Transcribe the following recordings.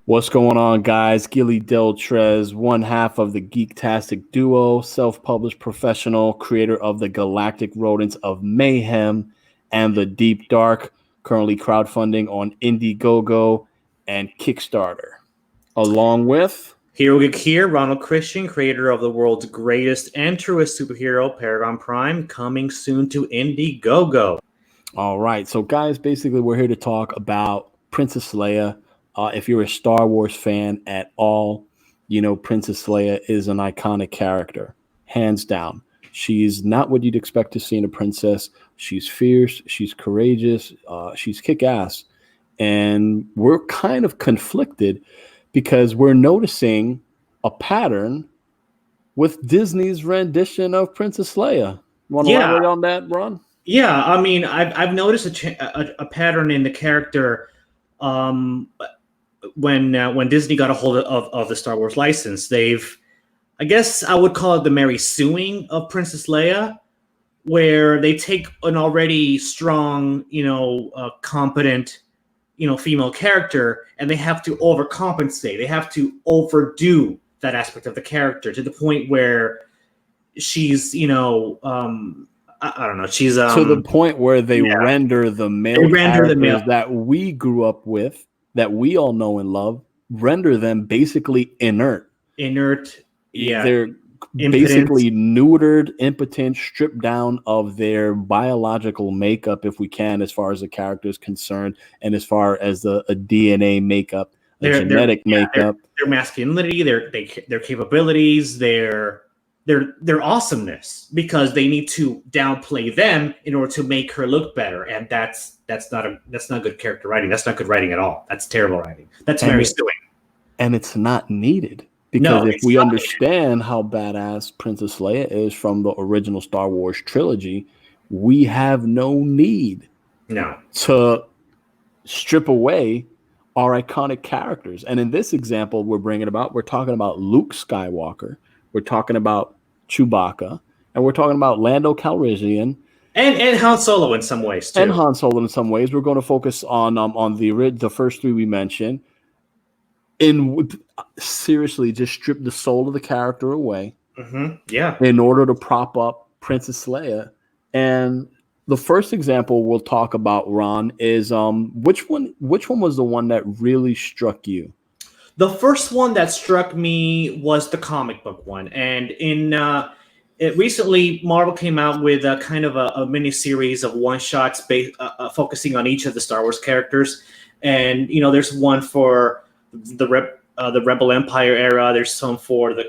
What's going on, guys? Gilly Del Trez, one half of the Geektastic duo, self-published professional, creator of the Galactic Rodents of Mayhem and the Deep Dark, currently crowdfunding on Indiegogo and Kickstarter. Along with Hero Geek here, Ronald Christian, creator of the world's greatest and truest superhero, Paragon Prime, coming soon to Indiegogo. All right, so guys, basically we're here to talk about Princess Leia. If you're a Star Wars fan at all, you know Princess Leia is an iconic character, hands down. She's not what you'd expect to see in a princess. She's fierce, she's courageous, she's kick-ass. And we're kind of conflicted because we're noticing a pattern with Disney's rendition of Princess Leia. Want to elaborate on that, Ron? Yeah, I mean, I've noticed a pattern in the character when Disney got a hold of the Star Wars license. I guess I would call it the Mary Suing of Princess Leia, where they take an already strong, competent, female character, and they have to overcompensate. They have to overdo that aspect of the character to the point where she's, I don't know. She's to the point where they render the male characters that we grew up with, that we all know and love, render them basically inert. Yeah. They're basically neutered, impotent, stripped down of their biological makeup, if we can, as far as the character is concerned, and as far as a DNA makeup, genetic makeup, their masculinity, their capabilities, their awesomeness, because they need to downplay them in order to make her look better, and that's not good character writing. That's not good writing at all. That's terrible writing. That's Mary Suing, and it's not needed because if we understand how badass Princess Leia is from the original Star Wars trilogy, we have no need to strip away our iconic characters. And in this example, we're talking about Luke Skywalker. We're talking about Chewbacca, and we're talking about Lando Calrissian, and Han Solo in some ways too. We're going to focus on the first three we mentioned. Seriously, just strip the soul of the character away, in order to prop up Princess Leia. And the first example we'll talk about, Ron, is which one was the one that really struck you? The first one that struck me was the comic book one, and recently Marvel came out with a kind of a mini series of one shots focusing on each of the Star Wars characters. And there's one for the Rebel Empire era. There's some for the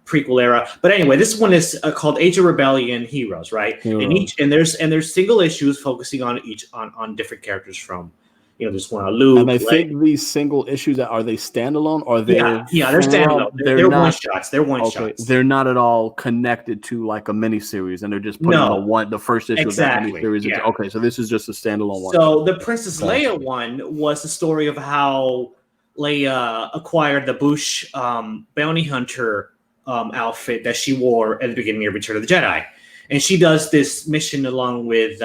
prequel era. But anyway, this one is called Age of Rebellion Heroes, right? And there's single issues focusing on on different characters from. There's one on Luke. And I think these single issues, are they standalone? Or they're standalone. They're one shots. They're one shots. They're not at all connected to like a miniseries, and they're just putting the first issue of that miniseries. Yeah. Okay, so this is just a standalone one. So the Princess Leia one was the story of how Leia acquired the Bush bounty hunter outfit that she wore at the beginning of Return of the Jedi, and she does this mission along with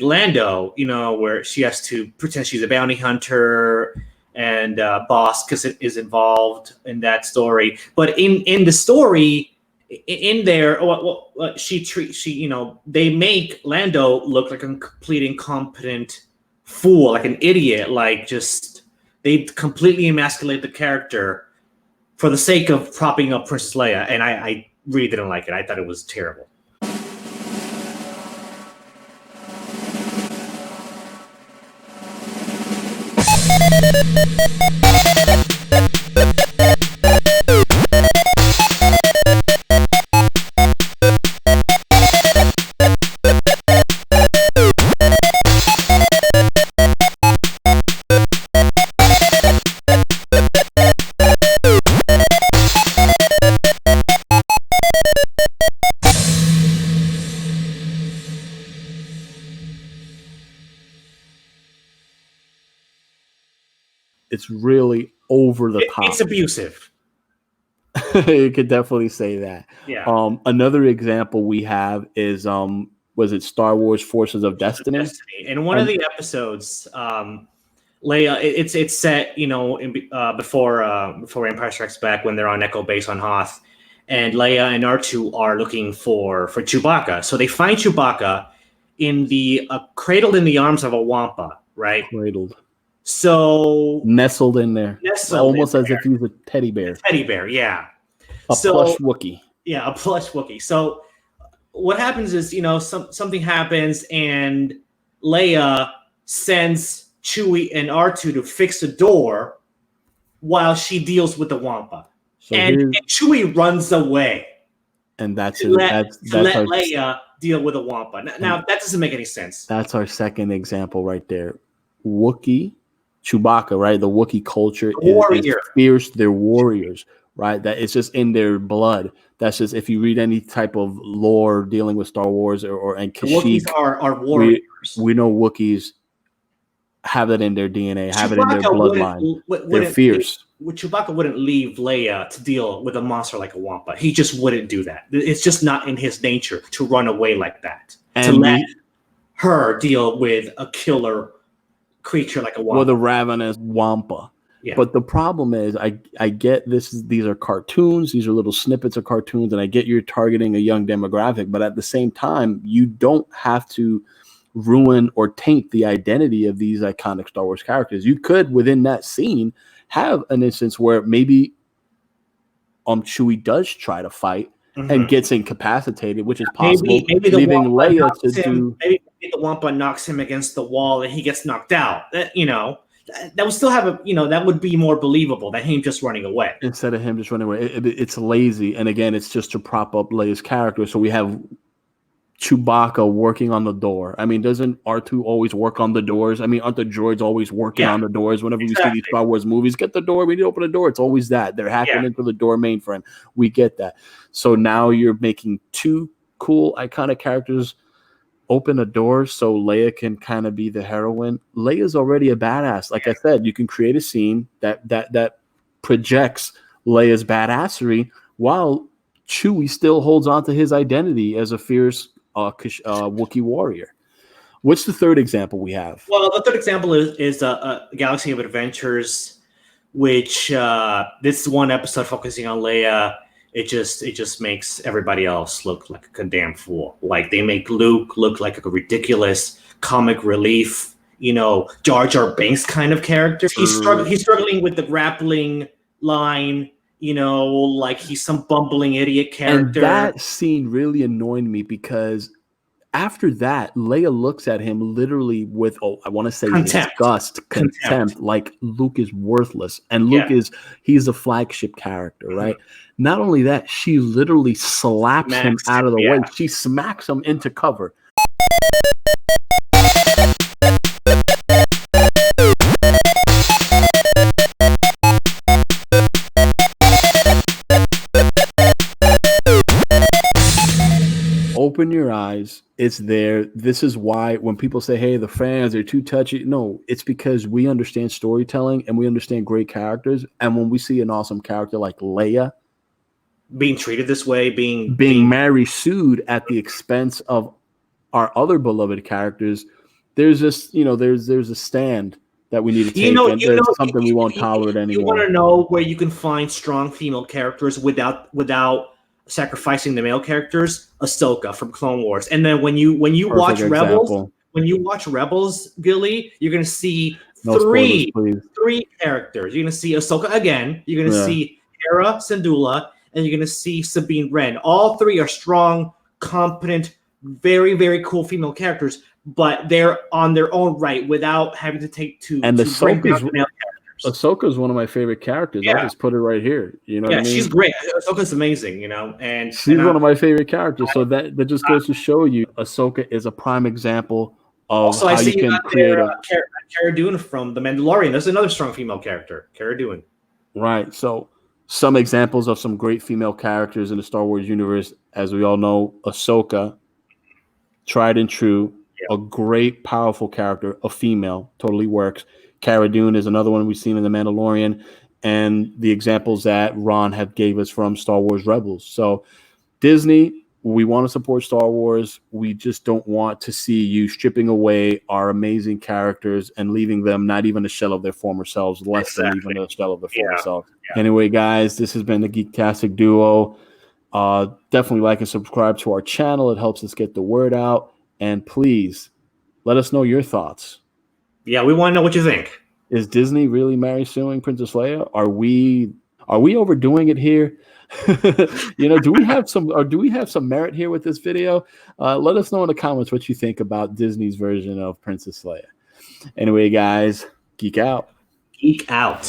Lando, where she has to pretend she's a bounty hunter, and Boss is involved in that story. But in the story, in there, they make Lando look like a complete incompetent fool, like an idiot, they completely emasculate the character for the sake of propping up Princess Leia, and I really didn't like it. I thought it was terrible. It's really over the top. It's abusive. You could definitely say that. Yeah. Another example we have is was it Star Wars Forces of Destiny? In one of the episodes, Leia, it's set, before Empire Strikes Back when they're on Echo Base on Hoth, and Leia and R2 are looking for Chewbacca. So they find Chewbacca in the cradled in the arms of a Wampa, right? Cradled. So nestled in there, almost as if he's a teddy bear. Teddy bear, yeah. Plush Wookiee. Yeah, a plush Wookiee. So what happens is, something happens, and Leia sends Chewie and R2 to fix the door while she deals with the Wampa. So and Chewie runs away. And that's to let Leia deal with the Wampa. Now, that doesn't make any sense. That's our second example right there. Wookiee, Chewbacca, right? The Wookiee culture is fierce. They're warriors, right? That it's just in their blood. That's just, if you read any type of lore dealing with Star Wars and Kashyyyk, Wookiees are warriors. We know Wookiees have that in their DNA, have it in their bloodline. They're fierce. Chewbacca wouldn't leave Leia to deal with a monster like a Wampa. He just wouldn't do that. It's just not in his nature to run away like that. And to let her deal with a killer creature like a Wampa. Well, the ravenous Wampa. Yeah. But the problem is, I get these are cartoons, these are little snippets of cartoons, and I get you're targeting a young demographic, but at the same time, you don't have to ruin or taint the identity of these iconic Star Wars characters. You could, within that scene, have an instance where maybe Chewie does try to fight and gets incapacitated, which is possible. Maybe leaving Leia to do. Maybe the Wampa knocks him against the wall and he gets knocked out. That would still have that would be more believable than him just running away. Instead of him just running away, it's lazy, and again, it's just to prop up Leia's character. So we have Chewbacca working on the door. I mean, doesn't R2 always work on the doors? I mean, aren't the droids always working on the doors? Whenever you see these Star Wars movies, get the door, we need to open the door. It's always that. They're hacking into the door mainframe. We get that. So now you're making two cool, iconic characters open a door so Leia can kind of be the heroine. Leia's already a badass. Like I said, you can create a scene that projects Leia's badassery while Chewie still holds on to his identity as a fierce Wookiee warrior. What's the third example we have? Well, the third example is a Galaxy of Adventures, which this is one episode focusing on Leia. It just makes everybody else look like a damn fool. Like, they make Luke look like a ridiculous comic relief, Jar Jar Binks kind of character. He's struggling with the grappling line. Like he's some bumbling idiot character. And that scene really annoyed me because after that, Leia looks at him literally with, I want to say disgust, contempt, like Luke is worthless. And Luke he's a flagship character, right? Not only that, she literally slaps him out of the way. She smacks him into cover. Open your eyes. It's there. This is why when people say, hey, the fans are too touchy. No, it's because we understand storytelling and we understand great characters. And when we see an awesome character like Leia being treated this way, being Mary sued at the expense of our other beloved characters, there's this, there's a stand that we need to take. And there's something we won't tolerate anymore. You want to know where you can find strong female characters without sacrificing the male characters? Ahsoka from Clone Wars. And then when you watch Rebels, Gilly, you're gonna see three characters. You're gonna see Ahsoka again. You're gonna see Hera Syndulla, and you're gonna see Sabine Wren. All three are strong, competent, very, very cool female characters, but they're on their own right without having to take to bring down the male characters. Ahsoka is one of my favorite characters. I'll just put it right here. What I mean? She's great. Ahsoka's amazing, and she's one of my favorite characters. So that just goes to show you, Ahsoka is a prime example of how you can create Cara Dune from The Mandalorian. There's another strong female character, Cara Dune. Right. So some examples of some great female characters in the Star Wars universe, as we all know, Ahsoka, tried and true, a great, powerful character, a female, totally works. Cara Dune is another one we've seen in The Mandalorian, and the examples that Ron have gave us from Star Wars Rebels. So Disney, We want to support Star Wars. We just don't want to see you stripping away our amazing characters and leaving them not even a shell of their former selves, less than even a shell of their former selves. Yeah. Anyway, guys, this has been the Geektastic Duo. Definitely like and subscribe to our channel. It helps us get the word out. And please let us know your thoughts. Yeah, we want to know what you think. Is Disney really Mary suing Princess Leia? Are we overdoing it here? Do we have some merit here with this video? Let us know in the comments what you think about Disney's version of Princess Leia. Anyway, guys, geek out. Geek out.